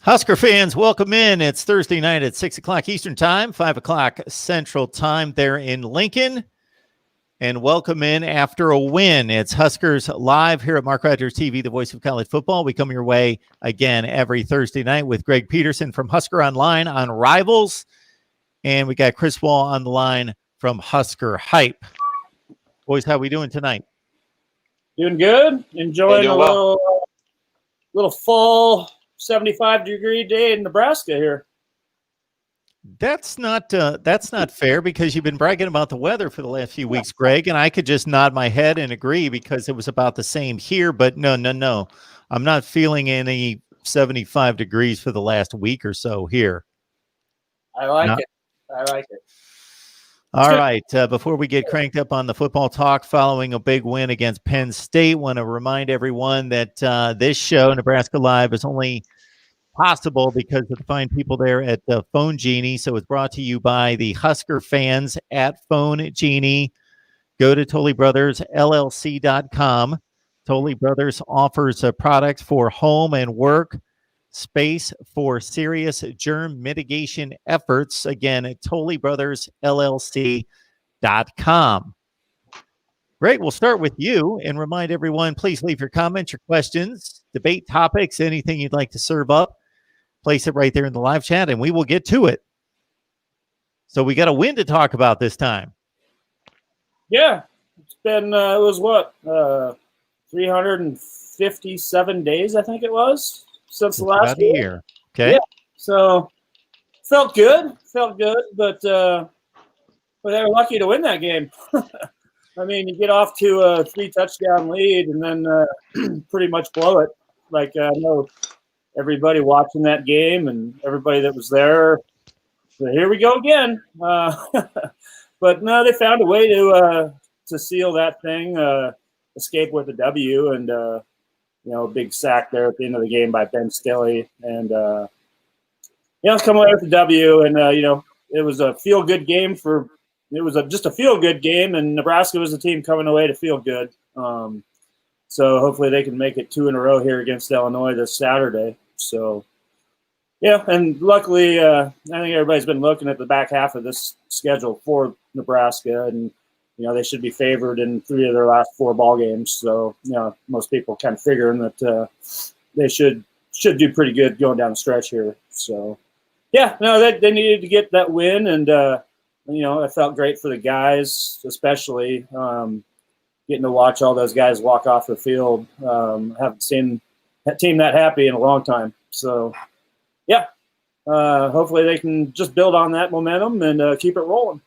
Husker fans, welcome in. It's Thursday night at 6 o'clock Eastern Time, 5 o'clock Central Time there in Lincoln. And welcome in after a win. It's Huskers live here at MarkRogersTV, the voice of college football. We come your way again every Thursday night with Greg Peterson from Husker Online on Rivals. And we got Chris Wall on the line from Husker Hype. Boys, how we doing tonight? Doing good. Enjoying a little fall 75-degree day in Nebraska here. That's not fair because you've been bragging about the weather for the last few weeks, Greg, and I could just nod my head and agree because it was about the same here. But no. I'm not feeling any 75 degrees for the last week or so here. I like it. All right. Before we get cranked up on the football talk following a big win against Penn State, want to remind everyone that this show, Nebraska Live, is only possible because of the fine people there at Phone Genie. So it's brought to you by the Husker fans at Phone Genie. Go to ToleyBrothersLLC.com. Tolley Brothers offers products for home and work space for serious germ mitigation efforts. Again, at ToleyBrothersLLC.com. Great. We'll start with you and remind everyone, please leave your comments, your questions, debate topics, anything you'd like to serve up. Place it right there in the live chat, and we will get to it. So we got a win to talk about this time. Yeah. It's been, it was what, 357 days, I think it was, since the last year. Okay. Yeah. So felt good, but they were lucky to win that game. I mean, you get off to a 3-touchdown lead and then pretty much blow it. Like, I know everybody watching that game and everybody that was there, so here we go again. But no, they found a way to seal that thing, escape with a W, and a big sack there at the end of the game by Ben Stilley, and come away with the W. And it was a feel-good game just a feel-good game, and Nebraska was the team coming away to feel good. So hopefully they can make it 2 in a row here against Illinois this Saturday. So, yeah, and luckily I think everybody's been looking at the back half of this schedule for Nebraska, and they should be favored in 3 of their last 4 ball games. So, most people kind of figuring that they should do pretty good going down the stretch here. So, yeah, no, they needed to get that win, and it felt great for the guys, especially getting to watch all those guys walk off the field. Haven't seen that team that happy in a long time. So, yeah, hopefully they can just build on that momentum and keep it rolling.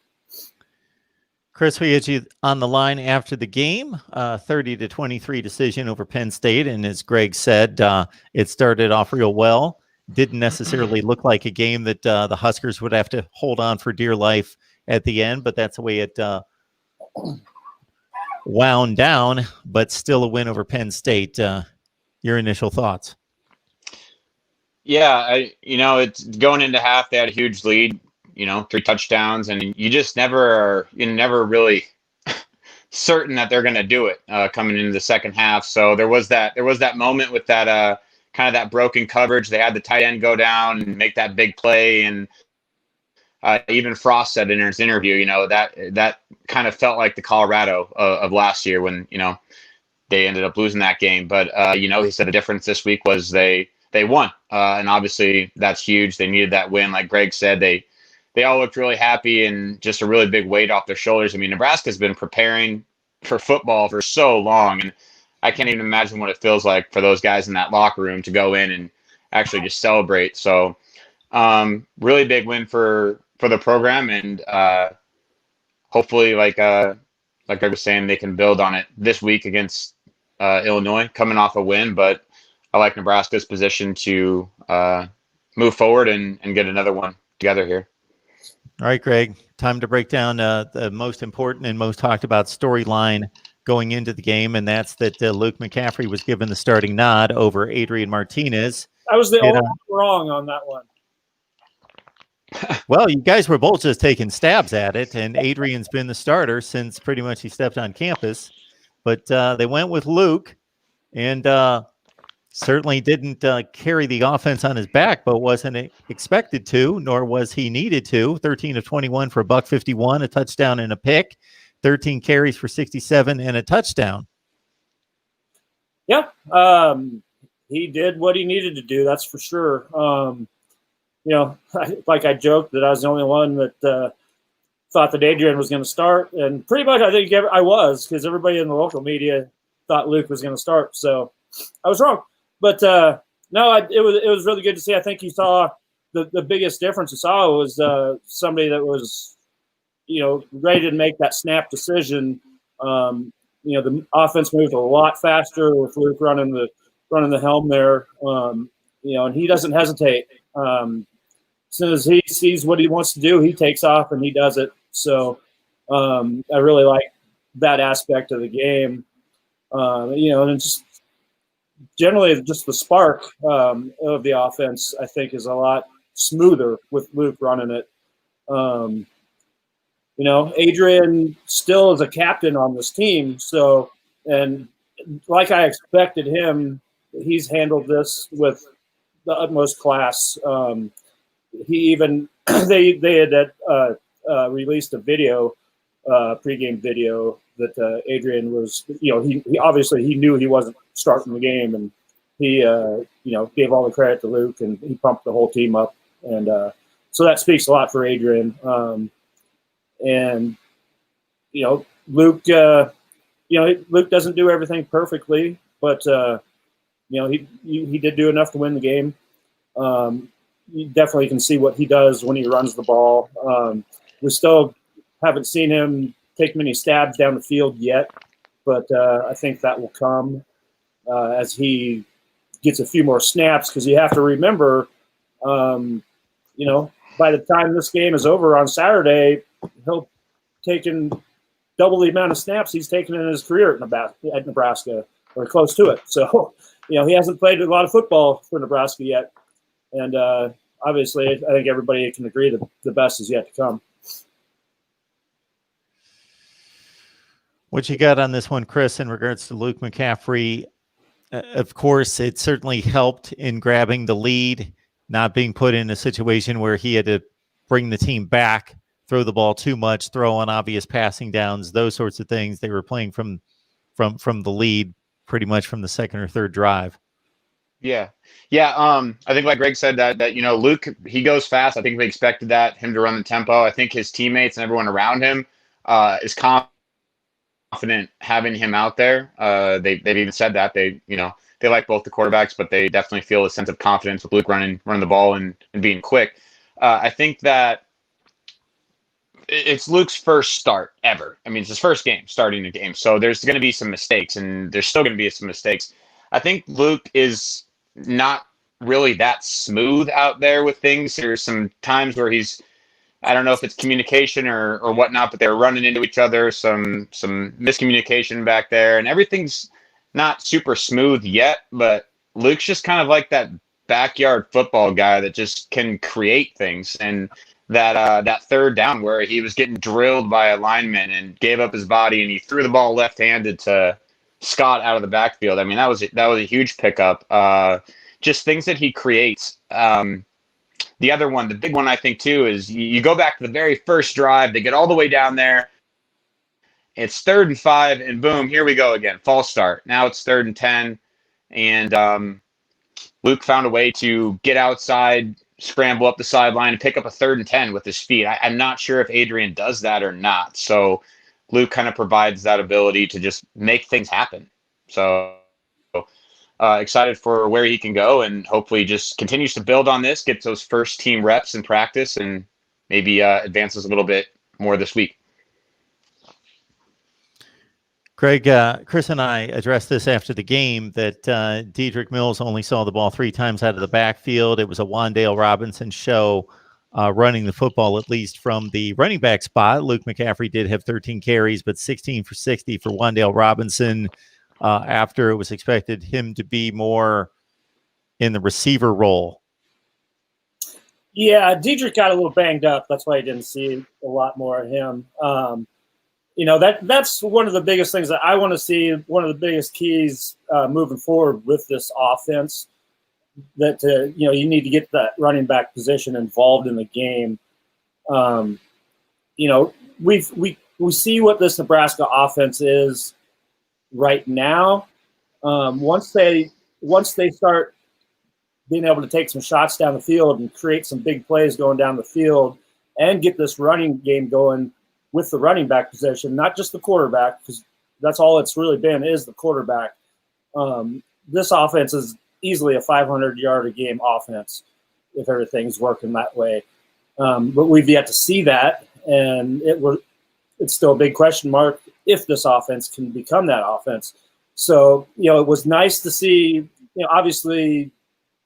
Chris, we had you on the line after the game, 30-23 decision over Penn State. And as Greg said, it started off real well. Didn't necessarily look like a game that the Huskers would have to hold on for dear life at the end, but that's the way it wound down, but still a win over Penn State. Your initial thoughts? Yeah, it's going into half, they had a huge lead, 3 touchdowns, and you just never really certain that they're going to do it coming into the second half. So there was that moment with that kind of that broken coverage. They had the tight end go down and make that big play, and even Frost said in his interview, that kind of felt like the Colorado of last year when they ended up losing that game. But he said the difference this week was they won, and obviously that's huge. They needed that win, like Greg said. They all looked really happy and just a really big weight off their shoulders. I mean, Nebraska's been preparing for football for so long, and I can't even imagine what it feels like for those guys in that locker room to go in and actually just celebrate. So really big win for the program, and hopefully, like Greg was saying, they can build on it this week against Illinois, coming off a win. But I like Nebraska's position to move forward and get another one together here. All right, Greg, time to break down the most important and most talked about storyline going into the game, and that's that Luke McCaffrey was given the starting nod over Adrian Martinez. I was the only one wrong on that one. Well, you guys were both just taking stabs at it, and Adrian's been the starter since pretty much he stepped on campus. But they went with Luke, and certainly didn't carry the offense on his back, but wasn't expected to, nor was he needed to. 13 of 21 for $151, a touchdown and a pick, 13 carries for 67 and a touchdown. Yeah, he did what he needed to do. That's for sure. Like I joked that I was the only one that thought that Adrian was going to start, and pretty much I think I was, because everybody in the local media thought Luke was going to start. So I was wrong. But no, it was really good to see. I think you saw the biggest difference you saw was somebody that was, ready to make that snap decision. The offense moved a lot faster with Luke running the helm there. And he doesn't hesitate. As soon as he sees what he wants to do, he takes off and he does it. So I really like that aspect of the game. And just generally just the spark of the offense, I think, is a lot smoother with Luke running it. Adrian still is a captain on this team. So, and like I expected him, he's handled this with the utmost class. He even they had released a video, pregame video that Adrian was, he obviously he knew he wasn't starting the game, and he gave all the credit to Luke, and he pumped the whole team up, and so that speaks a lot for Adrian. Luke, Luke doesn't do everything perfectly, but he did do enough to win the game. You definitely can see what he does when he runs the ball. We still haven't seen him take many stabs down the field yet, but I think that will come as he gets a few more snaps, because you have to remember, by the time this game is over on Saturday, he'll taken double the amount of snaps he's taken in his career at Nebraska, or close to it. So, he hasn't played a lot of football for Nebraska yet. And obviously, I think everybody can agree that the best is yet to come. What you got on this one, Chris, in regards to Luke McCaffrey? Of course, it certainly helped in grabbing the lead, not being put in a situation where he had to bring the team back, throw the ball too much, throw on obvious passing downs, those sorts of things. They were playing from the lead pretty much from the second or third drive. Yeah. I think like Greg said that Luke, he goes fast. I think we expected him to run the tempo. I think his teammates and everyone around him is confident having him out there. They've even said that they like both the quarterbacks, but they definitely feel a sense of confidence with Luke running the ball and being quick. I think that it's Luke's first start ever. I mean, it's his first game starting a game. So there's going to be some mistakes, and there's still going to be some mistakes. I think Luke is not really that smooth out there with things. There's some times where I don't know if it's communication or whatnot, but they're running into each other, some miscommunication back there, and everything's not super smooth yet, but Luke's just kind of like that backyard football guy that just can create things. And that third down where he was getting drilled by a lineman and gave up his body, and he threw the ball left-handed to Scott out of the backfield. I mean, that was a huge pickup. Just things that he creates. The other one, the big one, I think, too, is you go back to the very first drive. They get all the way down there. It's 3rd and 5, and boom, here we go again. False start. Now it's 3rd and 10, and Luke found a way to get outside, scramble up the sideline, and pick up a 3rd and 10 with his feet. I'm not sure if Adrian does that or not. So Luke kind of provides that ability to just make things happen. So excited for where he can go, and hopefully just continues to build on this, gets those first team reps in practice, and maybe advances a little bit more this week. Greg, Chris and I addressed this after the game that Dedrick Mills only saw the ball 3 times out of the backfield. It was a Wan'Dale Robinson show running the football, at least from the running back spot. Luke McCaffrey did have 13 carries, but 16 for 60 for Wan'Dale Robinson after it was expected him to be more in the receiver role. Yeah, Dedrick got a little banged up. That's why I didn't see a lot more of him. that's one of the biggest things that I want to see. One of the biggest keys moving forward with this offense. That you need to get that running back position involved in the game. We see what this Nebraska offense is right now. Once they start being able to take some shots down the field and create some big plays going down the field and get this running game going with the running back position, not just the quarterback, because that's all it's really been is the quarterback. This offense is easily a 500-yard-a-game offense if everything's working that way. But we've yet to see that, and it's still a big question mark if this offense can become that offense. So, it was nice to see, obviously,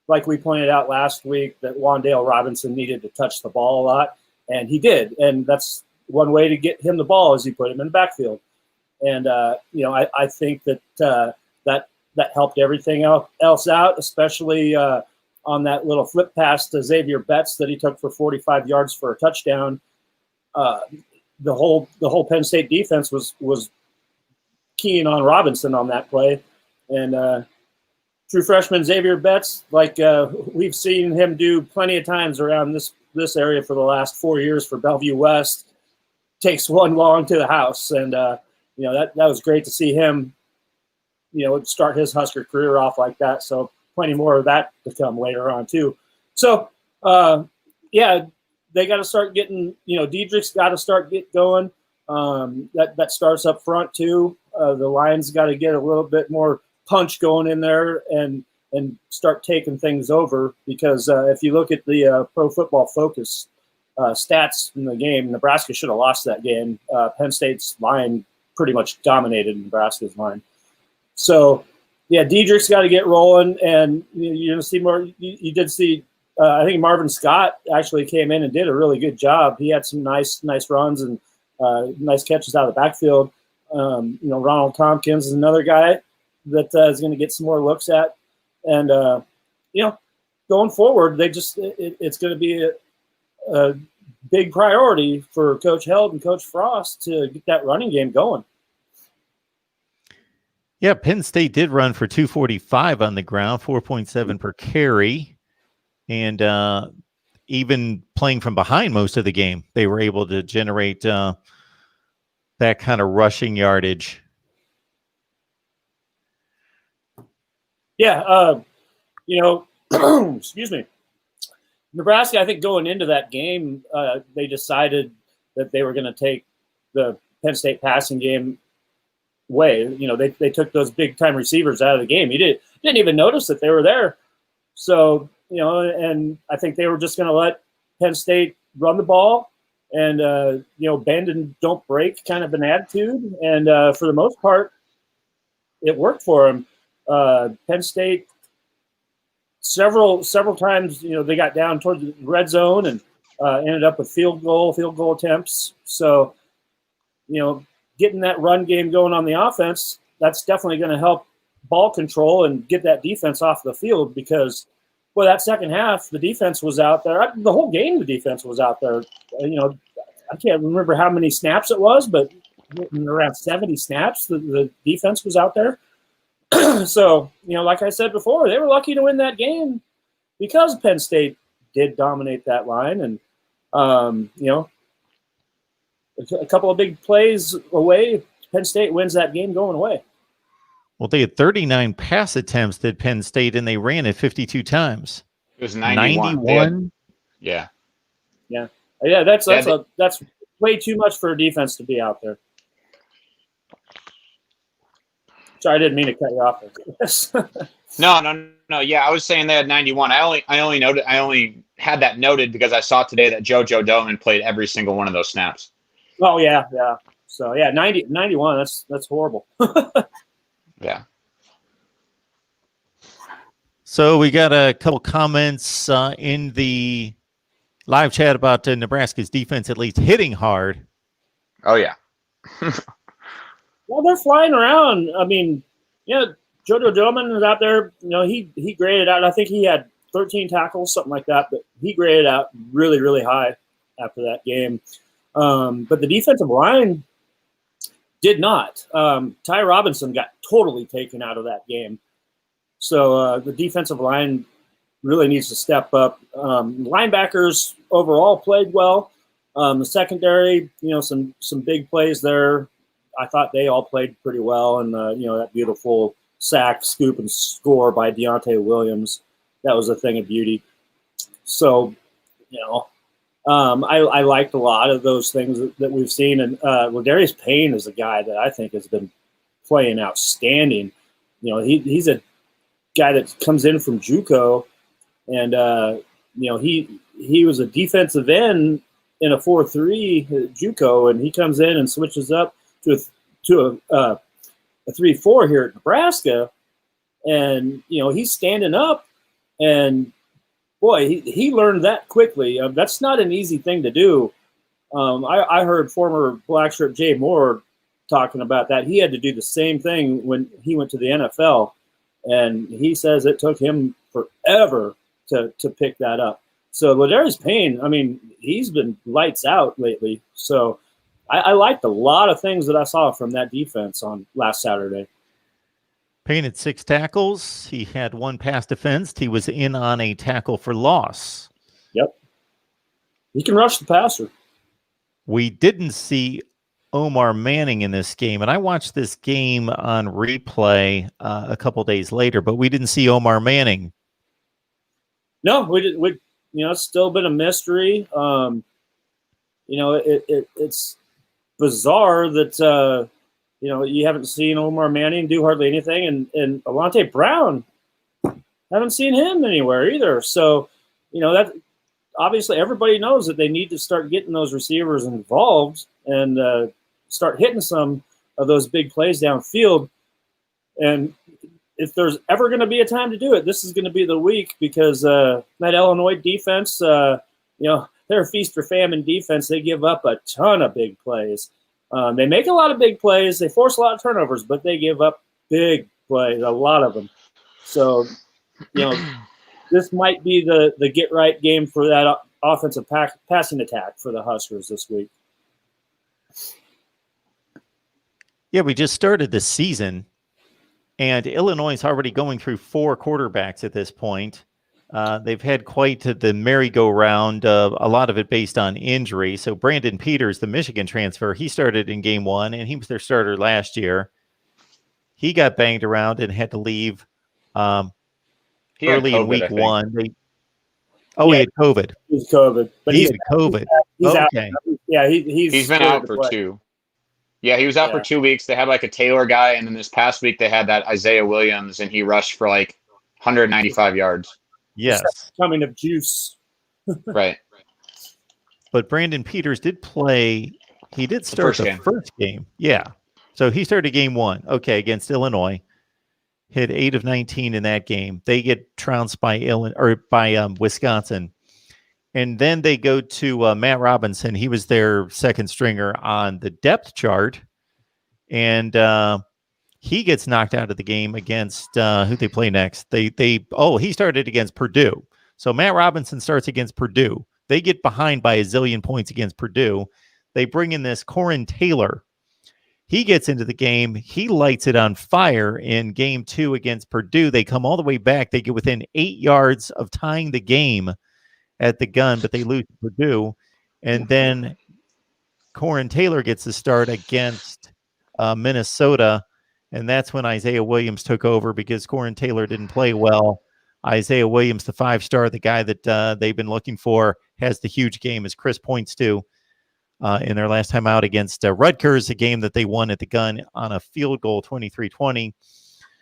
like we pointed out last week, that Wan'Dale Robinson needed to touch the ball a lot, and he did. And that's one way to get him the ball is you put him in the backfield. And, I think that helped everything else out, especially on that little flip pass to Xavier Betts that he took for 45 yards for a touchdown. The whole Penn State defense was keying on Robinson on that play. And true freshman Xavier Betts, like we've seen him do plenty of times around this area for the last 4 years for Bellevue West, takes one long to the house. And, that was great to see him, start his Husker career off like that. So plenty more of that to come later on too. So, they got to start getting, Diedrich's got to start going. That starts up front too. The Lions got to get a little bit more punch going in there and start taking things over, because if you look at the Pro Football Focus stats in the game, Nebraska should have lost that game. Penn State's line pretty much dominated Nebraska's line. So, Diedrich's got to get rolling, and you're going to see more. You did see, I think Marvin Scott actually came in and did a really good job. He had some nice runs and nice catches out of the backfield. Ronald Tompkins is another guy that is going to get some more looks at. And, going forward, it's going to be a big priority for Coach Held and Coach Frost to get that running game going. Yeah, Penn State did run for 245 on the ground, 4.7 per carry. And even playing from behind most of the game, they were able to generate that kind of rushing yardage. Yeah, excuse me. Nebraska, I think going into that game, they decided that they were going to take the Penn State passing game away. They took those big-time receivers out of the game. You didn't even notice that they were there. So, and I think they were just going to let Penn State run the ball and, bend and don't break kind of an attitude. And for the most part, it worked for them. Penn State, several times, they got down toward the red zone and ended up with field goal attempts. So, getting that run game going on the offense, that's definitely going to help ball control and get that defense off the field, because, that second half, the defense was out there. The whole game, the defense was out there. I can't remember how many snaps it was, but around 70 snaps, the defense was out there. So, like I said before, they were lucky to win that game because Penn State did dominate that line. And, a couple of big plays away, Penn State wins that game going away. Well, they had 39 pass attempts at Penn State, and they ran it 52 times. It was 91. Yeah. That's way too much for a defense to be out there. Sorry, I didn't mean to cut you off. No. Yeah, I was saying they had 91. I only had that noted because I saw today that JoJo Doman played every single one of those snaps. Oh yeah. So 91. That's horrible. Yeah. So we got a couple comments in the live chat about Nebraska's defense at least hitting hard. Oh yeah. Well, they're flying around. I mean, JoJo Doman was out there. He graded out. I think he had 13 tackles, something like that. But he graded out really, really high after that game. But the defensive line, did not. Ty Robinson got totally taken out of that game. So the defensive line really needs to step up. Linebackers overall played well. The secondary, some big plays there. I thought they all played pretty well. And, that beautiful sack, scoop, and score by Deontay Williams, that was a thing of beauty. So, I liked a lot of those things that we've seen. And Ladarius Payne is a guy that I think has been playing outstanding. He's a guy that comes in from JUCO, and he was a defensive end in a 4-3 at JUCO, and he comes in and switches up to a 3-4 here at Nebraska, and he's standing up, and boy, he learned that quickly. That's not an easy thing to do. I heard former black shirt Jay Moore talking about that. He had to do the same thing when he went to the NFL, and he says it took him forever to pick that up. So Ladarius Payne, he's been lights out lately. So I liked a lot of things that I saw from that defense on last Saturday. Payne had 6 tackles. He had 1 pass defense. He was in on a tackle for loss. Yep. He can rush the passer. We didn't see Omar Manning in this game, and I watched this game on replay a couple days later, but we didn't see Omar Manning. No, we didn't. It's still been a mystery. It's bizarre that you haven't seen Omar Manning do hardly anything, and Alante Brown, haven't seen him anywhere either. So, that obviously everybody knows that they need to start getting those receivers involved and start hitting some of those big plays downfield. And if there's ever going to be a time to do it, this is going to be the week, because that Illinois defense, they're a feast or famine defense. They give up a ton of big plays. They make a lot of big plays. They force a lot of turnovers, but they give up big plays, a lot of them. So, this might be the get-right game for that offensive passing attack for the Huskers this week. Yeah, we just started this season, and Illinois is already going through 4 quarterbacks at this point. They've had quite the merry-go-round, a lot of it based on injury. So Brandon Peters, the Michigan transfer, he started in game 1, and he was their starter last year. He got banged around and had to leave early in week 1. He had COVID. He's COVID. But he had COVID. He's okay. Out. Yeah, he's been out for 2. Yeah, he was out for 2 weeks. They had like a Taylor guy, and then this past week they had that Isaiah Williams, and he rushed for like 195 yards. Yes. Coming of juice. Right. But Brandon Peters did play. He did start the first game. Yeah. So he started game 1. Okay, against Illinois. Hit 8 of 19 in that game. They get trounced by Wisconsin. And then they go to Matt Robinson. He was their second stringer on the depth chart. And he gets knocked out of the game against who they play next. He started against Purdue. So Matt Robinson starts against Purdue. They get behind by a zillion points against Purdue. They bring in this Corin Taylor. He gets into the game. He lights it on fire in game 2 against Purdue. They come all the way back. They get within 8 yards of tying the game at the gun, but they lose to Purdue. And then Corin Taylor gets the start against Minnesota. And that's when Isaiah Williams took over, because Corin Taylor didn't play well. Isaiah Williams, the 5-star, the guy that they've been looking for, has the huge game, as Chris points to, in their last time out against Rutgers, a game that they won at the gun on a field goal, 23-20.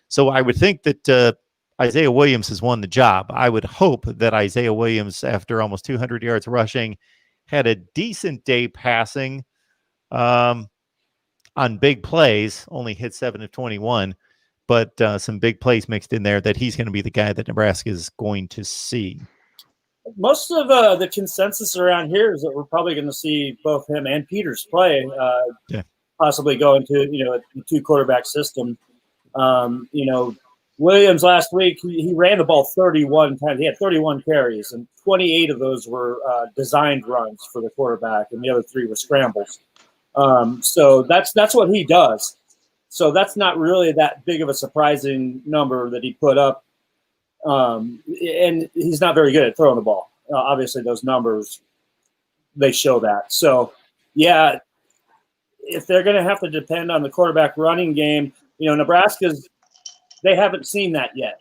So I would think that Isaiah Williams has won the job. I would hope that Isaiah Williams, after almost 200 yards rushing, had a decent day passing on big plays, only hit 7 of 21, but some big plays mixed in there, that he's going to be the guy that Nebraska is going to see. Most of the consensus around here is that we're probably going to see both him and Peters play, possibly go into a 2-quarterback system. Williams last week, he ran the ball 31 times. He had 31 carries, and 28 of those were designed runs for the quarterback, and the other 3 were scrambles. So that's what he does. So that's not really that big of a surprising number that he put up. And he's not very good at throwing the ball. Obviously, those numbers, they show that. So, yeah, if they're going to have to depend on the quarterback running game, they haven't seen that yet.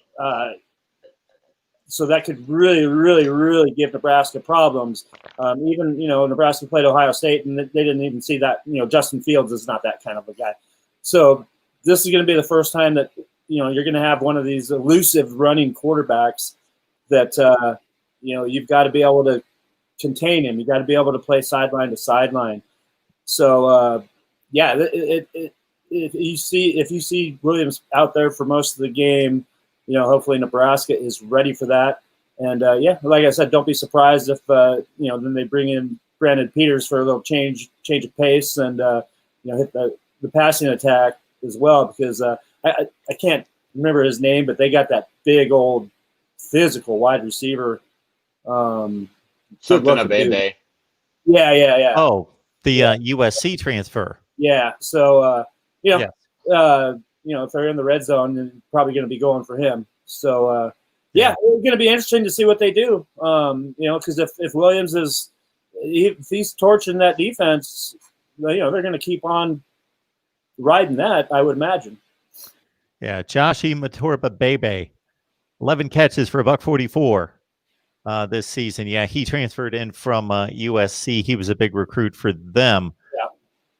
So that could really, really, really give Nebraska problems. Nebraska played Ohio State, and they didn't even see that. Justin Fields is not that kind of a guy. So this is going to be the first time that you're going to have one of these elusive running quarterbacks that you've got to be able to contain him. You got to be able to play sideline to sideline. So if you see Williams out there for most of the game, hopefully Nebraska is ready for that. And like I said, don't be surprised if then they bring in Brandon Peters for a little change of pace and hit the passing attack as well, because I can't remember his name, but they got that big old physical wide receiver. Something a baby. Yeah. Oh, the USC transfer. Yeah. So if they're in the red zone, they're probably going to be going for him. So it's going to be interesting to see what they do. Because if Williams if he's torching that defense, they're going to keep on riding that, I would imagine. Yeah, Joshi Maturba Bebe, 11 catches for $144 this season. Yeah, he transferred in from USC. He was a big recruit for them. Yeah.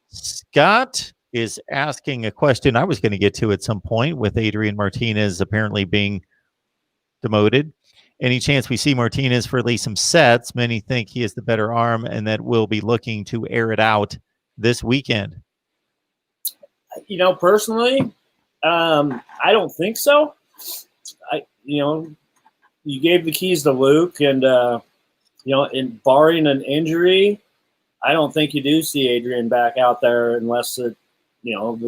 Scott is asking a question I was going to get to at some point, with Adrian Martinez apparently being demoted. Any chance we see Martinez for at least some sets? Many think he is the better arm and that we'll be looking to air it out this weekend. Personally, I don't think so. You gave the keys to Luke, and in barring an injury, I don't think you do see Adrian back out there unless the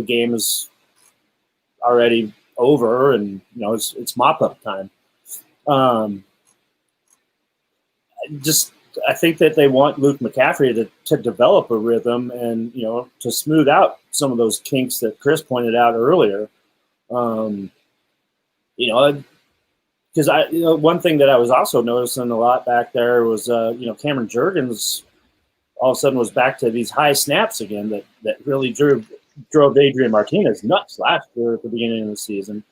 game is already over and it's mop up time. I think that they want Luke McCaffrey to develop a rhythm and to smooth out some of those kinks that Chris pointed out earlier. Because one thing that I was also noticing a lot back there was Cameron Jurgens all of a sudden was back to these high snaps again that really drove Adrian Martinez nuts last year at the beginning of the season.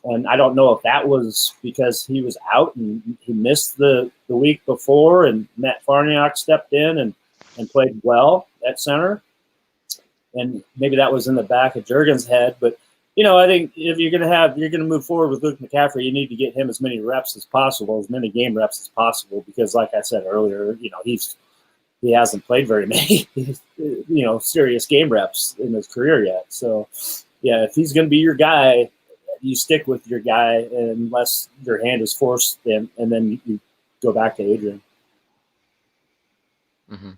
And I don't know if that was because he was out and he missed the week before, and Matt Farniok stepped in and played well at center. And maybe that was in the back of Jurgens' head. But, I think if you're going to move forward with Luke McCaffrey, you need to get him as many reps as possible, as many game reps as possible, because like I said earlier, he hasn't played very many, serious game reps in his career yet. So, yeah, if he's going to be your guy, you stick with your guy unless your hand is forced, and then you go back to Adrian. Mm-hmm.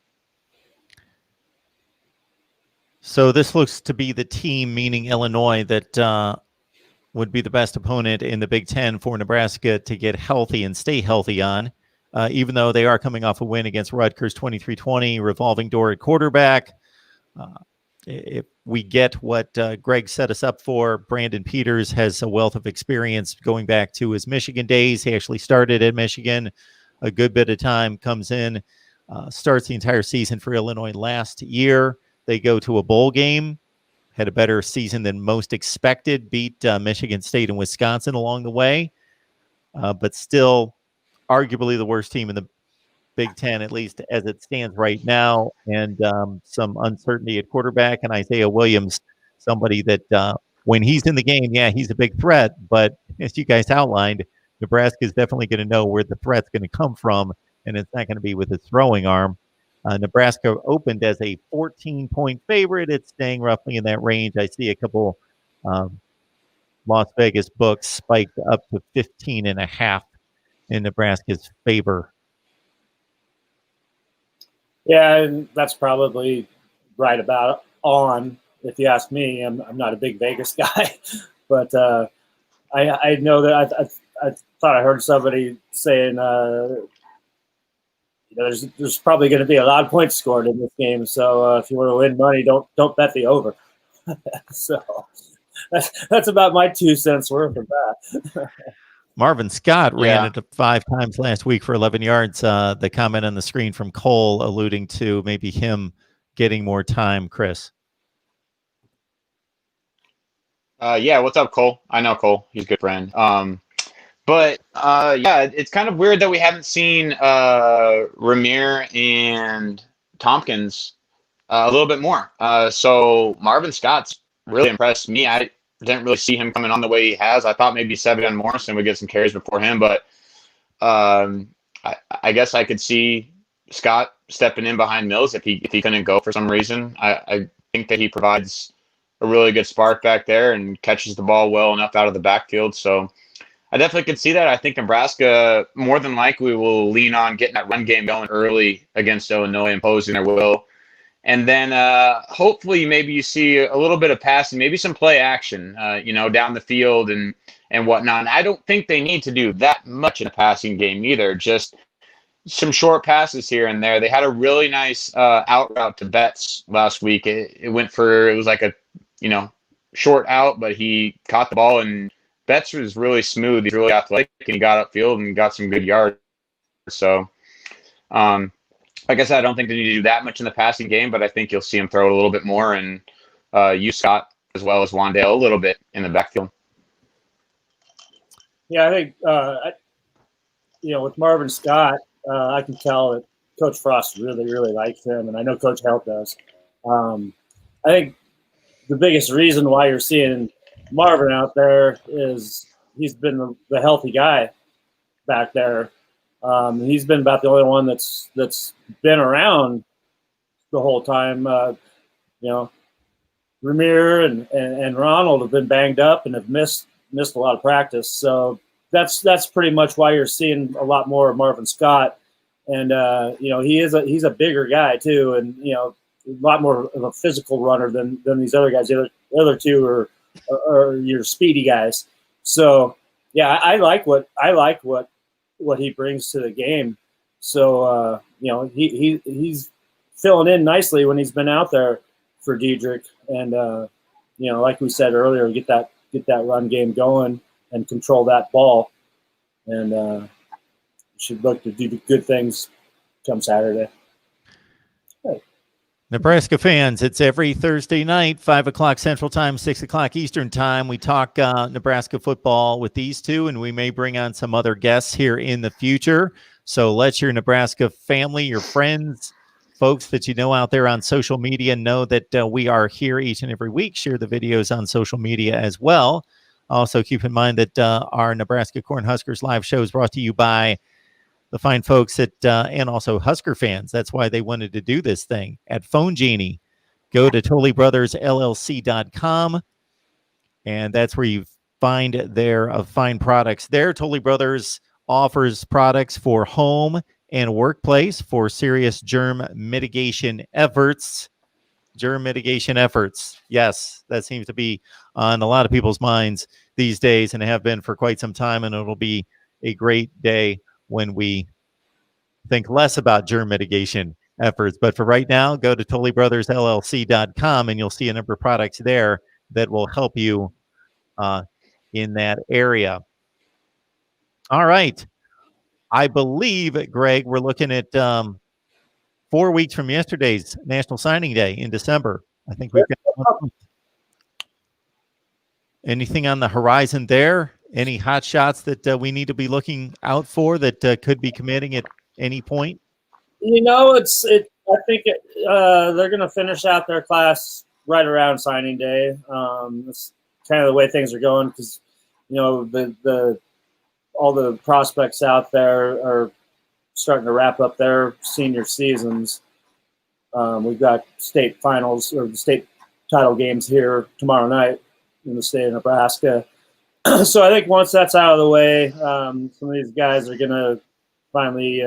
So this looks to be the team, meaning Illinois, that would be the best opponent in the Big Ten for Nebraska to get healthy and stay healthy on, even though they are coming off a win against Rutgers 23-20, revolving door at quarterback. If we get what Greg set us up for, Brandon Peters has a wealth of experience going back to his Michigan days. He actually started at Michigan a good bit of time, comes in, starts the entire season for Illinois last year. They go to a bowl game, had a better season than most expected, beat Michigan State and Wisconsin along the way, but still arguably the worst team in the Big Ten, at least as it stands right now, and some uncertainty at quarterback. And Isaiah Williams, somebody that when he's in the game, he's a big threat. But as you guys outlined, Nebraska is definitely going to know where the threat's going to come from, and it's not going to be with his throwing arm. Nebraska opened as a 14-point favorite. It's staying roughly in that range. I see a couple Las Vegas books spiked up to 15.5 in Nebraska's favor. Yeah, and that's probably right about on, if you ask me. I'm not a big Vegas guy, but I know that I thought I heard somebody saying, there's probably going to be a lot of points scored in this game. So if you want to win money, don't bet the over. So that's about my 2 cents worth of that. Marvin Scott ran Yeah. it 5 times last week for 11 yards. The comment on the screen from Cole alluding to maybe him getting more time, Chris. Yeah, what's up, Cole? I know Cole. He's a good friend. But yeah, it's kind of weird that we haven't seen Ramir and Tompkins a little bit more. So Marvin Scott's really impressed me. I didn't really see him coming on the way he has. I thought maybe Sevion Morrison would get some carries before him, but I guess I could see Scott stepping in behind Mills if he couldn't go for some reason. I think that he provides a really good spark back there and catches the ball well enough out of the backfield. So I definitely could see that. I think Nebraska more than likely will lean on getting that run game going early against Illinois, imposing their will. And then hopefully maybe you see a little bit of passing, maybe some play action, down the field and whatnot. And I don't think they need to do that much in a passing game either. Just some short passes here and there. They had a really nice out route to Betts last week. It was like a, short out, but he caught the ball and Betts was really smooth. He's really athletic and he got upfield and got some good yards. So, like I said, I don't think they need to do that much in the passing game, but I think you'll see him throw it a little bit more and use Scott as well as Wandale a little bit in the backfield. Yeah, I think, with Marvin Scott, I can tell that Coach Frost really, really likes him, and I know Coach Helt does. I think the biggest reason why you're seeing Marvin out there is he's been the healthy guy back there. He's been about the only one that's been around the whole time. Ramir and Ronald have been banged up and have missed a lot of practice. So that's pretty much why you're seeing a lot more of Marvin Scott. And he's a bigger guy too, and a lot more of a physical runner than these other guys. The other two are your speedy guys. So yeah, I like what he brings to the game. So he's filling in nicely when he's been out there for Diedrich, and like we said earlier, get that run game going and control that ball, and should look to do good things come Saturday. Hey. Nebraska fans, it's every Thursday night, 5 o'clock Central Time, 6 o'clock Eastern Time. We talk Nebraska football with these two, and we may bring on some other guests here in the future. So let your Nebraska family, your friends, folks that you know out there on social media know that we are here each and every week. Share the videos on social media as well. Also, keep in mind that our Nebraska Cornhuskers live show is brought to you by the fine folks at and also Husker fans. That's why they wanted to do this thing at Phone Genie. Go to ToleyBrothersLLC.com, and that's where you find their fine products there. Toley Brothers offers products for home and workplace for serious germ mitigation efforts. Germ mitigation efforts. Yes, that seems to be on a lot of people's minds these days and have been for quite some time, and it'll be a great day when we think less about germ mitigation efforts. But for right now, go to ToleyBrothersLLC.com and you'll see a number of products there that will help you in that area. All right. I believe, Greg, we're looking at 4 weeks from yesterday's National Signing Day in December. I think we've got anything on the horizon there? Any hot shots that we need to be looking out for that could be committing at any point? I think they're going to finish out their class right around signing day. That's kind of the way things are going because, all the prospects out there are starting to wrap up their senior seasons. We've got state finals or the state title games here tomorrow night in the state of Nebraska. So I think once that's out of the way, some of these guys are going to finally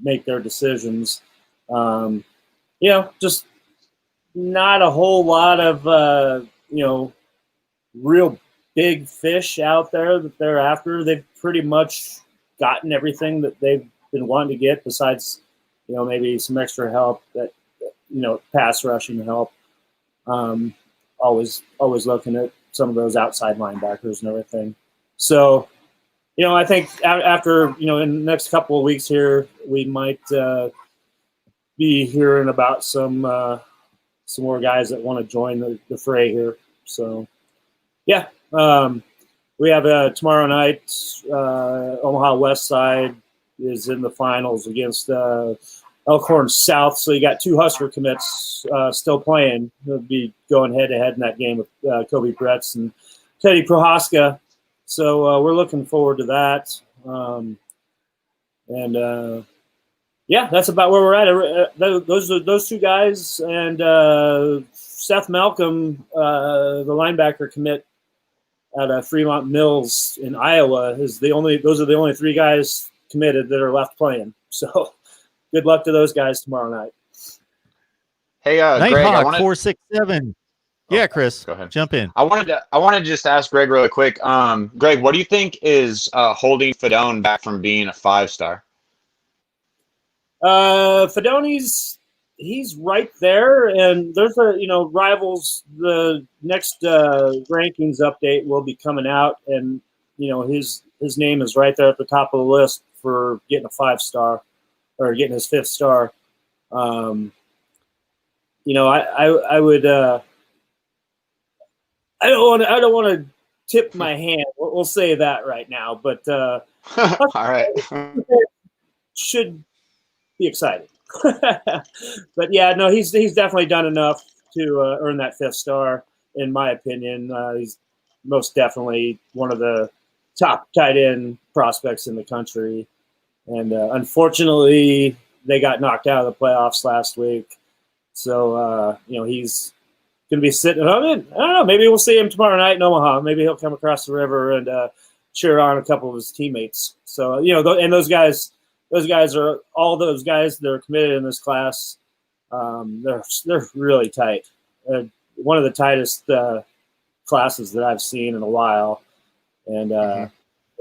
make their decisions. Just not a whole lot of, real big fish out there that they're after. They've pretty much gotten everything that they've been wanting to get besides, maybe some extra help that, pass rushing help. Always looking at some of those outside linebackers and everything. So, I think after, in the next couple of weeks here, we might be hearing about some more guys that want to join the fray here. So, yeah, we have tomorrow night, Omaha West Side is in the finals against Elkhorn South. So you got 2 Husker commits still playing. They'll be going head-to-head in that game with Kobe Bretz and Teddy Prohaska. So we're looking forward to that. Yeah, that's about where we're at. Those 2 guys and Seth Malcolm, the linebacker commit at Fremont Mills in Iowa, those are the only 3 guys committed that are left playing. So good luck to those guys tomorrow night. Hey, Greg, Nighthawk 467. Yeah, Chris, go ahead. Jump in. I wanted to just ask Greg really quick. Greg, what do you think is holding Fedone back from being a 5-star? Fedone's he's right there, and there's rivals. The next rankings update will be coming out, and his name is right there at the top of the list for getting a 5-star or getting his 5th star. I would. I don't want to tip my hand. We'll say that right now, but all right, should be excited. But yeah, no, he's definitely done enough to earn that 5th star, in my opinion. He's most definitely one of the top tight end prospects in the country, and unfortunately, they got knocked out of the playoffs last week. So he's going to be sitting. I don't know. Maybe we'll see him tomorrow night in Omaha. Maybe he'll come across the river and cheer on a couple of his teammates. So and those guys are all those guys that are committed in this class. They're really tight. One of the tightest classes that I've seen in a while, and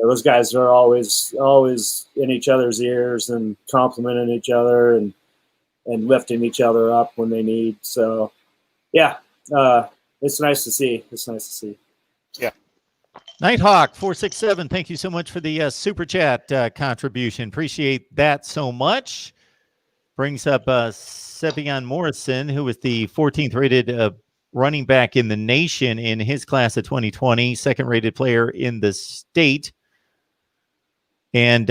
those guys are always in each other's ears and complimenting each other and lifting each other up when they need. So, yeah, it's nice to see. Yeah. Nighthawk 467. Thank you so much for the super chat contribution. Appreciate that so much. Brings up Sevion Morrison, who was the 14th rated running back in the nation in his class of 2020, 2nd rated player in the state. And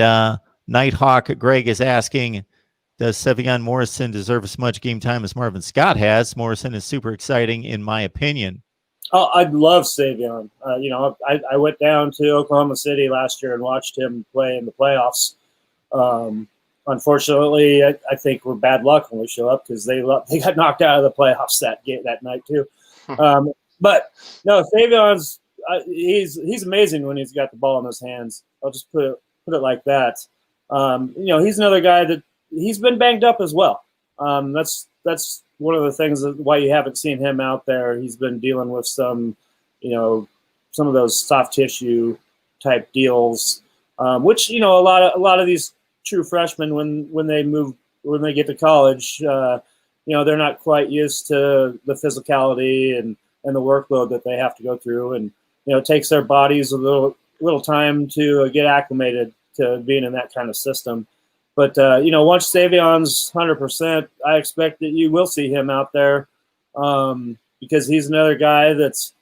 Nighthawk Greg is asking, does Sevion Morrison deserve as much game time as Marvin Scott has? Morrison is super exciting, in my opinion. Oh, I'd love Sevion. I went down to Oklahoma City last year and watched him play in the playoffs. Unfortunately, I think we're bad luck when we show up because they got knocked out of the playoffs that night too. But no, Savion's he's amazing when he's got the ball in his hands. I'll just put it like that. He's another guy that he's been banged up as well. That's one of the things that why you haven't seen him out there. He's been dealing with some of those soft tissue type deals, which a lot of these true freshmen when they get to college, they're not quite used to the physicality and the workload that they have to go through, and it takes their bodies a little time to get acclimated to being in that kind of system. But once Savion's 100%, I expect that you will see him out there because he's another guy that's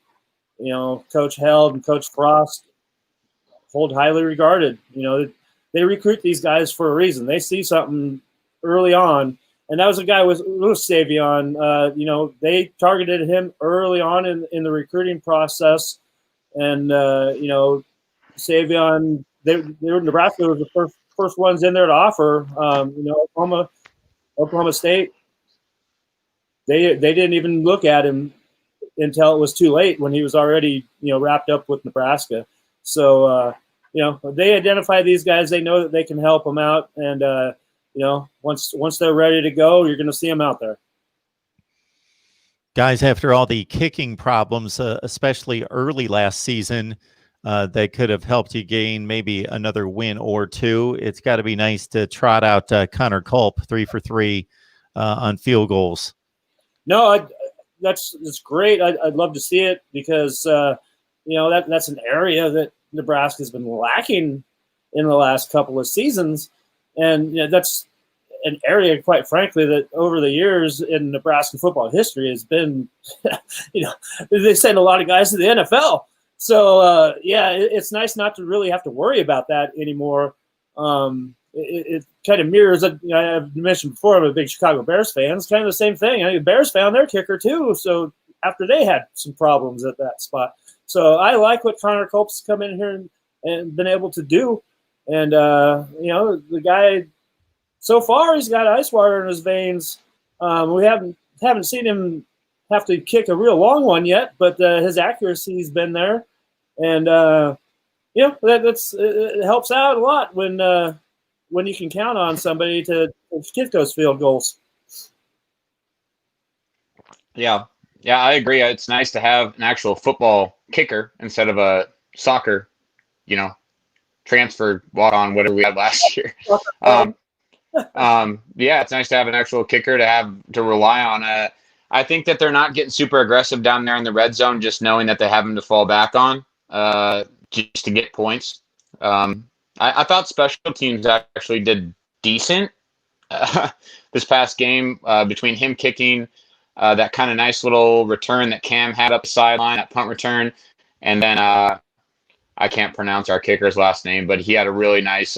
Coach Held and Coach Frost hold highly regarded. They recruit these guys for a reason. They see something early on, and that was a guy with Savion. They targeted him early on in the recruiting process, and Savion. Nebraska was the first ones in there to offer. Oklahoma State. They didn't even look at him until it was too late when he was already wrapped up with Nebraska. So they identify these guys. They know that they can help them out, and once they're ready to go, you're going to see them out there. Guys, after all the kicking problems, especially early last season, that could have helped you gain maybe another win or two. It's got to be nice to trot out Connor Culp 3 for 3 on field goals. No, that's great. I'd love to see it because that's an area that Nebraska's been lacking in the last couple of seasons, and that's an area, quite frankly, that over the years in Nebraska football history has been, they send a lot of guys to the NFL. So it's nice not to really have to worry about that anymore. It kind of mirrors. I've mentioned before, I'm a big Chicago Bears fan. It's kind of the same thing. The Bears found their kicker too. So after they had some problems at that spot, so I like what Connor Culp's come in here and been able to do. And the guy so far, he's got ice water in his veins. We haven't seen him have to kick a real long one yet, but his accuracy's been there, and it helps out a lot when you can count on somebody to kick those field goals. Yeah, I agree. It's nice to have an actual football kicker instead of a soccer, transfer walk-on, whatever we had last year. It's nice to have an actual kicker to rely on. I think that they're not getting super aggressive down there in the red zone, just knowing that they have him to fall back on just to get points. I thought special teams actually did decent this past game between him kicking that kind of nice little return that Cam had up the sideline, that punt return, and then I can't pronounce our kicker's last name, but he had a really nice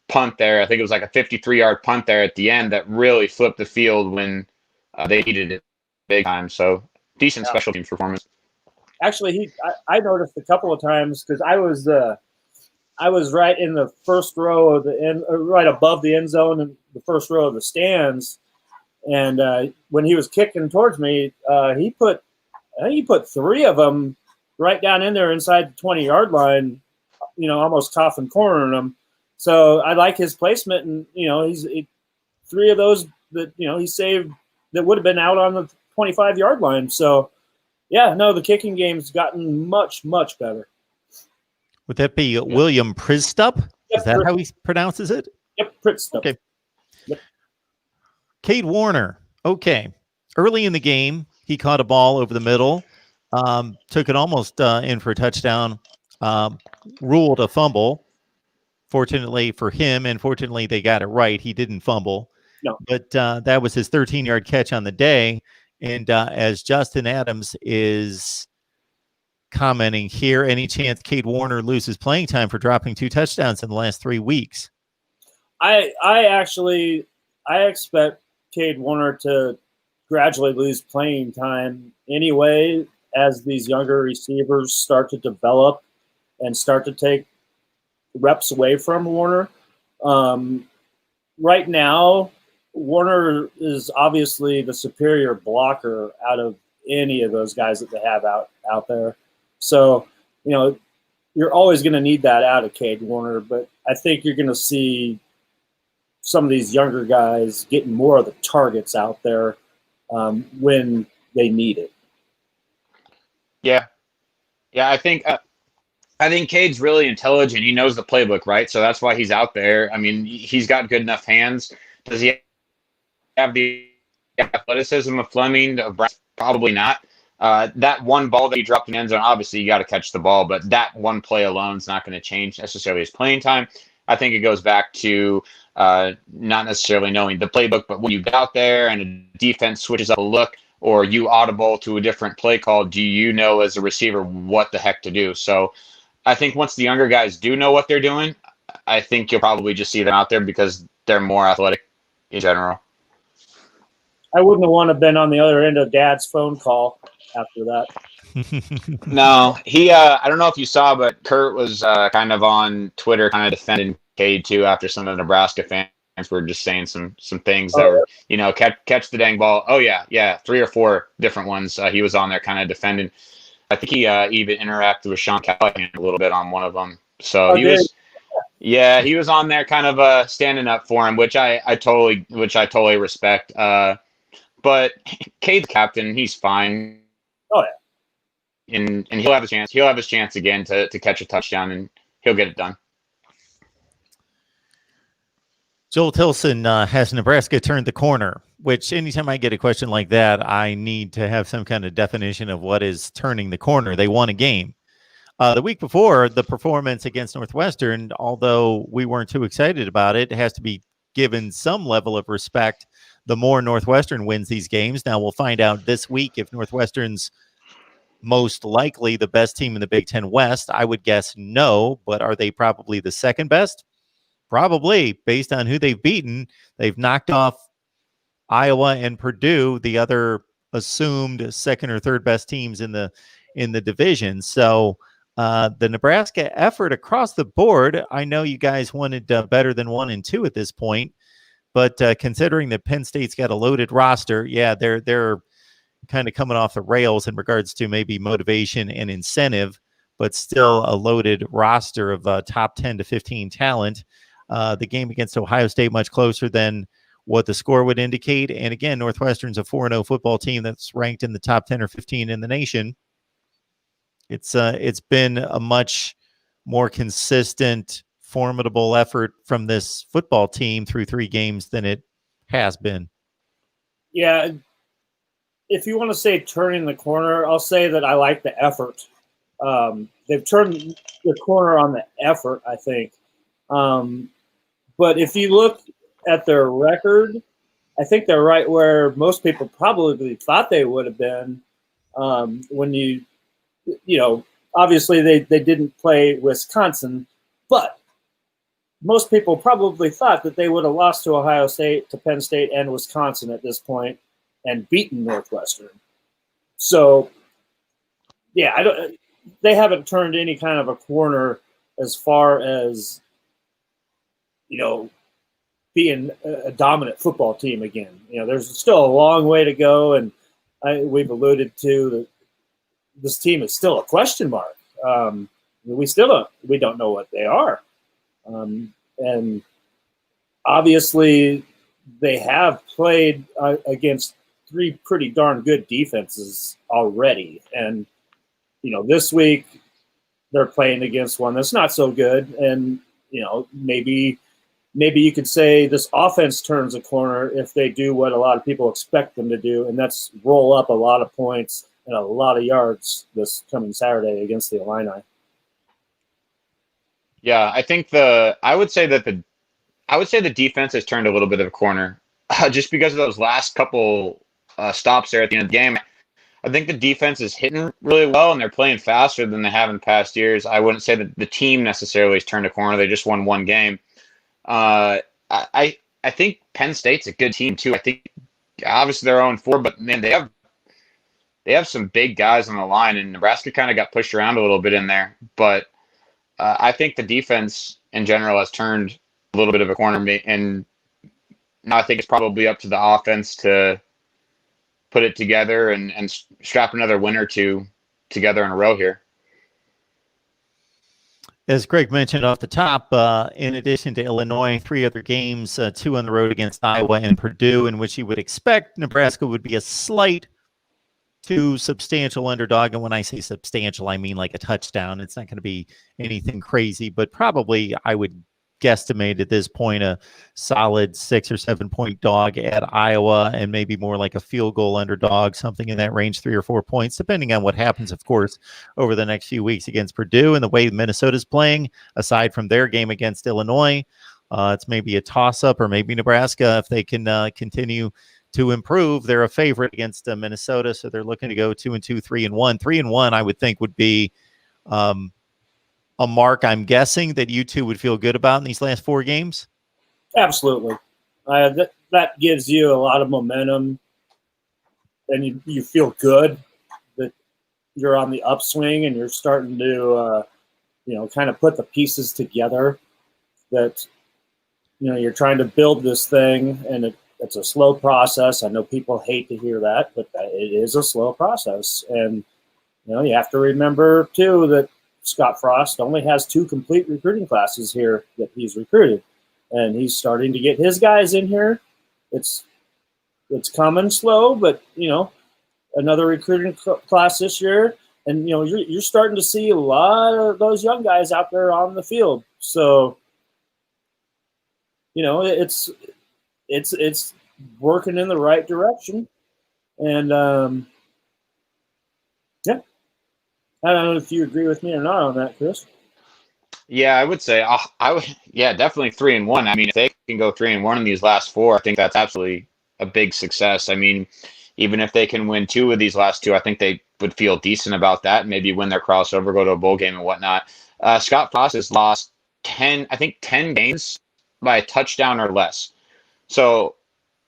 punt there. I think it was like a 53-yard punt there at the end that really flipped the field when they needed it big time. So decent special teams performance. Actually, I noticed a couple of times because I was right in the first row of the end, right above the end zone in the first row of the stands, and when he was kicking towards me, he put 3 of them right down in there inside the 20-yard line, almost coffin cornering them. So I like his placement, and he's 3 of those that he saved that would have been out on the 25-yard line. So the kicking game's gotten much, much better. Would that be William Pristup? Yep, is that how he pronounces it? Yep, Pristup. Okay. Yep. Cade Warner. Okay. Early in the game, he caught a ball over the middle, took it almost in for a touchdown, ruled a fumble. Fortunately for him, and fortunately they got it right. He didn't fumble. No. But that was his 13-yard catch on the day. And as Justin Adams is commenting here, any chance Cade Warner loses playing time for dropping 2 touchdowns in the last 3 weeks? I expect Cade Warner to gradually lose playing time anyway as these younger receivers start to develop and start to take reps away from Warner. Right now, Warner is obviously the superior blocker out of any of those guys that they have out there. So, you're always going to need that out of Cade Warner, but I think you're going to see some of these younger guys getting more of the targets out there when they need it. Yeah. I think Cade's really intelligent. He knows the playbook, right? So that's why he's out there. I mean, he's got good enough hands. Does he have the athleticism of Fleming? Probably not. That one ball that he dropped in the end zone, obviously you got to catch the ball, but that one play alone is not going to change necessarily his playing time. I think it goes back to not necessarily knowing the playbook, but when you get out there and a defense switches up a look or you audible to a different play call, do you know as a receiver what the heck to do? So I think once the younger guys do know what they're doing, I think you'll probably just see them out there because they're more athletic in general. I wouldn't have wanted to been on the other end of Dad's phone call after that. No, he. I don't know if you saw, but Kurt was kind of on Twitter, kind of defending Cade too. After some of the Nebraska fans were just saying some things that were, catch the dang ball. Oh yeah, 3 or 4 different ones. He was on there, kind of defending. I think he even interacted with Sean Callahan a little bit on one of them. So he was. Yeah, he was on there, kind of standing up for him, which I totally respect. But Cade's captain, he's fine. Oh and he'll have a chance. He'll have his chance again to catch a touchdown, and he'll get it done. Joel Tilson has Nebraska turned the corner, which anytime I get a question like that, I need to have some kind of definition of what is turning the corner. They won a game. The week before, the performance against Northwestern, although we weren't too excited about it, has to be given some level of respect the more Northwestern wins these games. Now we'll find out this week if Northwestern's most likely the best team in the Big Ten West. I would guess no, but are they probably the second best? Probably, based on who they've beaten. They've knocked off Iowa and Purdue, the other assumed second or third best teams in the division. So the Nebraska effort across the board, I know you guys wanted better than 1 and 2 at this point, but considering that Penn State's got a loaded roster, yeah, they're kind of coming off the rails in regards to maybe motivation and incentive, but still a loaded roster of top 10 to 15 talent. The game against Ohio State much closer than what the score would indicate. And again, Northwestern's a 4-0 football team that's ranked in the top 10 or 15 in the nation. It's been a much more consistent, formidable effort from this football team through 3 games than it has been. Yeah. If you want to say turning the corner, I'll say that I like the effort. They've turned the corner on the effort, I think. But if you look at their record, I think they're right where most people probably thought they would have been. When you know, obviously they didn't play Wisconsin, but most people probably thought that they would have lost to Ohio State, to Penn State, and Wisconsin at this point and beaten Northwestern. So, yeah, they haven't turned any kind of a corner as far as, you know, being a dominant football team again. You know, there's still a long way to go, and we've alluded to that this team is still a question mark. We don't know what they are. And obviously they have played against 3 pretty darn good defenses already. And, you know, this week they're playing against one that's not so good. And, you know, maybe you could say this offense turns a corner if they do what a lot of people expect them to do, and that's roll up a lot of points and a lot of yards this coming Saturday against the Illini. Yeah, I think I would say the defense has turned a little bit of a corner, just because of those last couple stops there at the end of the game. I think the defense is hitting really well, and they're playing faster than they have in past years. I wouldn't say that the team necessarily has turned a corner. They just won 1 game. I think Penn State's a good team too. I think obviously they're 0-4, but man, they have some big guys on the line, and Nebraska kind of got pushed around a little bit in there. But I think the defense in general has turned a little bit of a corner, and now I think it's probably up to the offense to put it together and strap another win or 2 together in a row here. As Greg mentioned off the top, in addition to Illinois, 3 other games, 2 on the road against Iowa and Purdue, in which you would expect Nebraska would be a slight to substantial underdog. And when I say substantial, I mean like a touchdown. It's not going to be anything crazy, but probably I would guesstimate at this point a solid 6 or 7 point dog at Iowa, and maybe more like a field goal underdog, something in that range, 3 or 4 points, depending on what happens, of course, over the next few weeks against Purdue and the way Minnesota's playing. Aside from their game against Illinois, it's maybe a toss-up, or maybe Nebraska, if they can continue to improve. They're a favorite against Minnesota, so they're looking to go 2-2, 3-1. 3-1, I would think, would be a mark, I'm guessing, that you two would feel good about in these last 4 games? Absolutely. That gives you a lot of momentum, and you feel good that you're on the upswing and you're starting to, kind of put the pieces together, that, you're trying to build this thing, and it's a slow process. I know people hate to hear that, but it is a slow process. And, you have to remember, too, that Scott Frost only has 2 complete recruiting classes here that he's recruited, and he's starting to get his guys in here. It's coming slow, but another recruiting class this year. and you're starting to see a lot of those young guys out there on the field. So it's working in the right direction, and yeah, I don't know if you agree with me or not on that, Chris. Yeah, I would say I would. Yeah, definitely 3-1. I mean, if they can go 3-1 in these last four, I think that's absolutely a big success. I mean, even if they can win two of these last two, I think they would feel decent about that. Maybe win their crossover, go to a bowl game and whatnot. Scott Frost has lost 10 games by a touchdown or less. So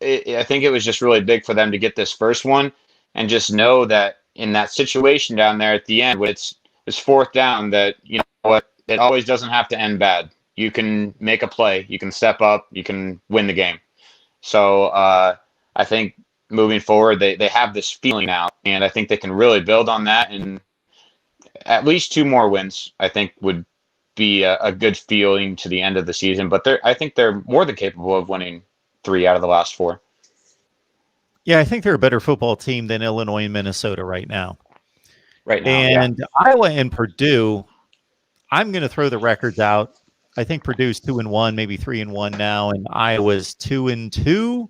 I think it was just really big for them to get this first one and just know that in that situation down there at the end, when it's fourth down, that what, it always doesn't have to end bad. You can make a play, you can step up, you can win the game. So I think moving forward, they have this feeling now, and I think they can really build on that. And at least two more wins, I think, would be a good feeling to the end of the season. But I think they're more than capable of winning 3 out of the last 4. Yeah, I think they're a better football team than Illinois and Minnesota right now. Right now, and Iowa and Purdue, I'm going to throw the records out. I think Purdue's 2-1, maybe 3-1 now, and Iowa's 2-2.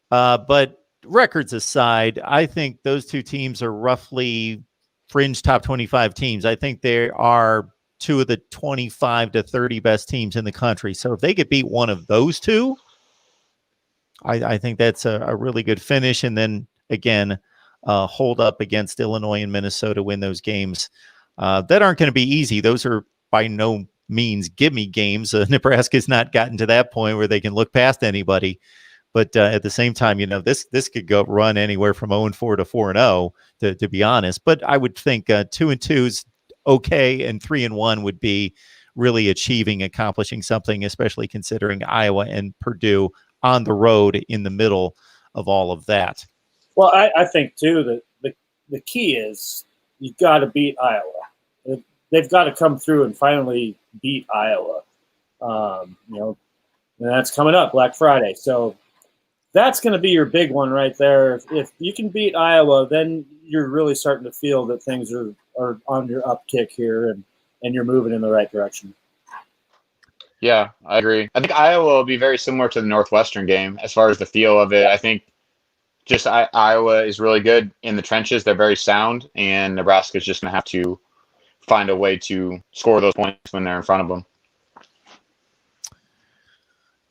But records aside, I think those two teams are roughly fringe top 25 teams. I think they are two of the 25 to 30 best teams in the country. So if they could beat one of those two, I think that's a really good finish. And then again, hold up against Illinois and Minnesota, win those games. That aren't going to be easy. Those are by no means gimme games. Nebraska's not gotten to that point where they can look past anybody. But at the same time, this could go run anywhere from 0-4 to 4-0, to be honest. But I would think 2-2 is okay, and 3-1 would be really accomplishing something, especially considering Iowa and Purdue on the road in the middle of all of that. Well, I think too that the key is you've got to beat Iowa. They've got to come through and finally beat Iowa. And that's coming up Black Friday. So that's going to be your big one right there. If you can beat Iowa, then you're really starting to feel that things are on your upkick here, and you're moving in the right direction. Yeah, I agree. I think Iowa will be very similar to the Northwestern game as far as the feel of it. I think just Iowa is really good in the trenches. They're very sound, and Nebraska is just going to have to find a way to score those points when they're in front of them.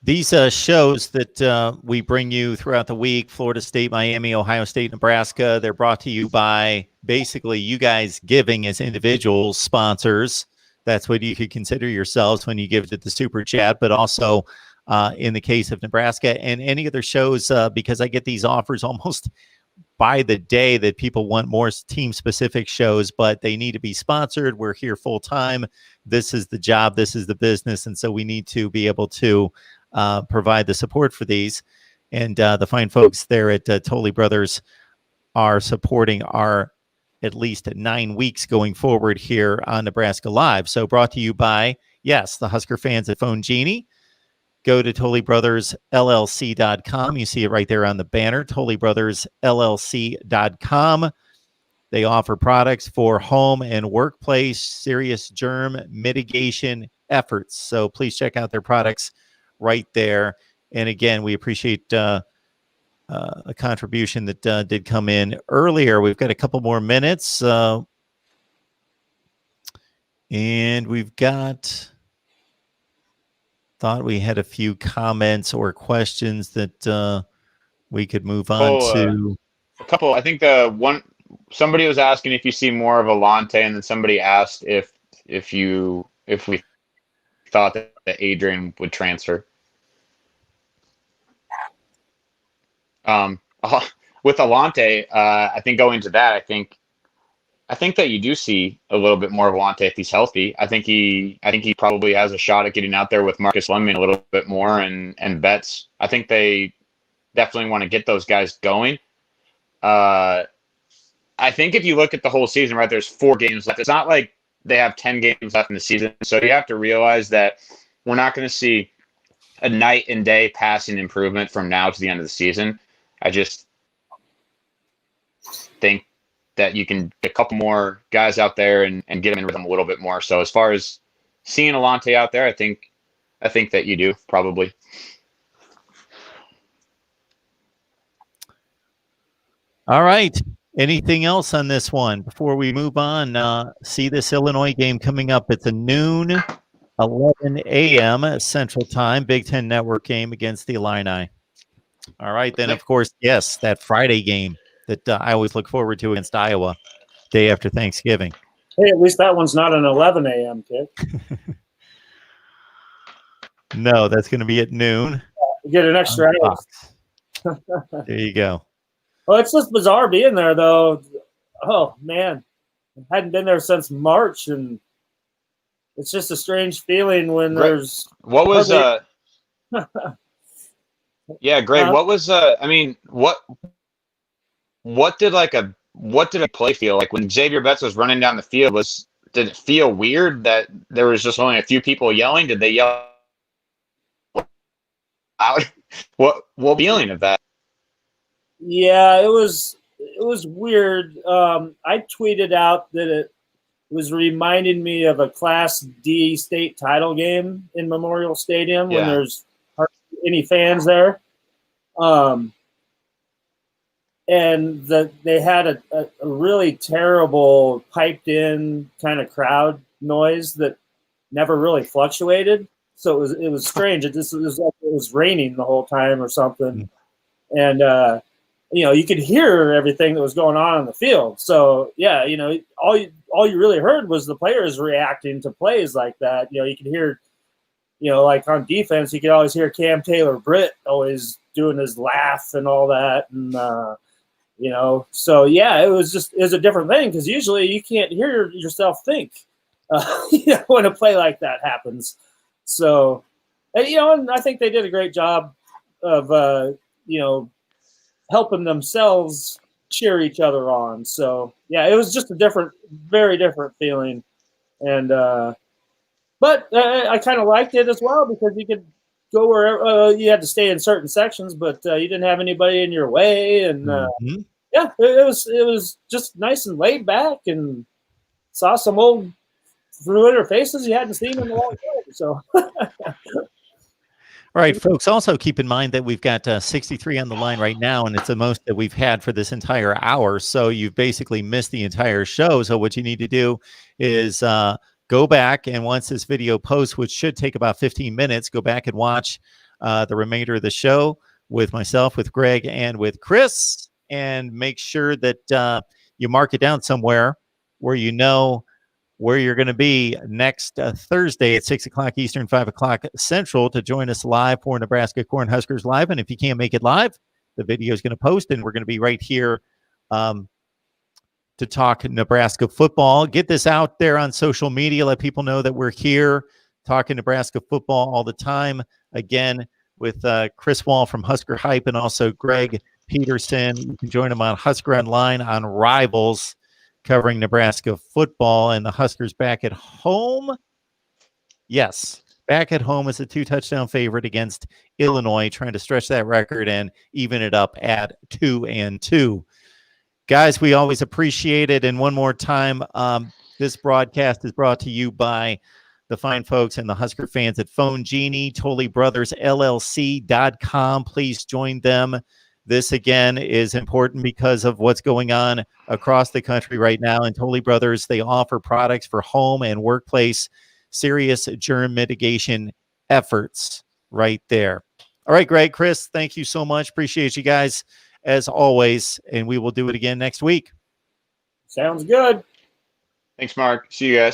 These shows that we bring you throughout the week, Florida State, Miami, Ohio State, Nebraska, they're brought to you by basically you guys giving as individuals, sponsors. That's what you could consider yourselves when you give to the Super Chat, but also in the case of Nebraska and any other shows, because I get these offers almost by the day that people want more team-specific shows, but they need to be sponsored. We're here full-time. This is the job. This is the business. And so we need to be able to provide the support for these. And the fine folks there at Tolley Brothers are supporting our at least 9 weeks going forward here on Nebraska Live. So brought to you by, yes, the Husker fans at Phone Genie. Go to TolleyBrothersLLC.com. You see it right there on the banner, TolleyBrothersLLC.com. They offer products for home and workplace serious germ mitigation efforts. So please check out their products right there. And again, we appreciate a contribution that did come in earlier. We've got a couple more minutes. And we've got, thought we had a few comments or questions that we could move on to. A couple. I think somebody was asking if you see more of Alante, and then somebody asked if we thought that Adrian would transfer. With Alante, I think going to that, I think that you do see a little bit more of Alante if he's healthy. I think he probably has a shot at getting out there with Marcus Lemon a little bit more and Betts. I think they definitely want to get those guys going. I think if you look at the whole season, right, there's 4 games left. It's not like they have 10 games left in the season. So you have to realize that we're not going to see a night and day passing improvement from now to the end of the season. I just think that you can get a couple more guys out there and get them in rhythm a little bit more. So as far as seeing Alante out there, I think that you do probably. All right. Anything else on this one before we move on? See this Illinois game coming up. It's a noon, 11 a.m. Central Time, Big Ten Network game against the Illini. All right. Then, of course, yes, that Friday game that I always look forward to against Iowa, day after Thanksgiving. Hey, at least that one's not an 11 a.m. kick. No, that's going to be at noon. You get an extra hour. There you go. Well, it's just bizarre being there, though. Oh, man. I hadn't been there since March, and it's just a strange feeling when there's... What was... Yeah, Greg, what was... I mean, what did a play feel like when Xavier Betts was running down the field? Did it feel weird that there was just only a few people yelling? Did they yell out? What feeling of that? Yeah, it was weird. I tweeted out that it was reminding me of a Class D state title game in Memorial Stadium when there's hardly any fans there. And they had a really terrible piped-in kind of crowd noise that never really fluctuated. So it was strange. It was like it was raining the whole time or something, and you could hear everything that was going on the field. So yeah, all you really heard was the players reacting to plays like that. You could hear, like on defense, you could always hear Cam Taylor-Britt always doing his laugh and all that, and so yeah, it was a different thing because usually you can't hear yourself think, when a play like that happens. So, and I think they did a great job of, helping themselves cheer each other on. So yeah, it was just a very different feeling. And, but I kind of liked it as well because you could go wherever, you had to stay in certain sections, but you didn't have anybody in your way. And yeah, it was just nice and laid back, and saw some old familiar faces you hadn't seen in a long time. So. All right, folks, also keep in mind that we've got 63 on the line right now, and it's the most that we've had for this entire hour. So you've basically missed the entire show. So what you need to do is go back, and once this video posts, which should take about 15 minutes, go back and watch the remainder of the show with myself, with Greg, and with Chris, and make sure that you mark it down somewhere where you know where you're going to be next Thursday at 6 o'clock Eastern, 5 o'clock Central to join us live for Nebraska Cornhuskers Live. And if you can't make it live, the video is going to post, and we're going to be right here to talk Nebraska football. Get this out there on social media. Let people know that we're here talking Nebraska football all the time. Again, with Chris Wall from Husker Hype and also Greg Peterson. You can join them on Husker Online on Rivals, covering Nebraska football, and the Huskers back at home. Yes, back at home as a 2-touchdown favorite against Illinois, trying to stretch that record and even it up at 2-2. Guys, we always appreciate it. And one more time, this broadcast is brought to you by the fine folks and the Husker fans at Phone Genie, ToleyBrothersLLC.com. Please join them. This, again, is important because of what's going on across the country right now. And Tolley Brothers, they offer products for home and workplace serious germ mitigation efforts right there. All right, Greg, Chris, thank you so much. Appreciate you guys as always. And we will do it again next week. Sounds good. Thanks, Mark. See you guys.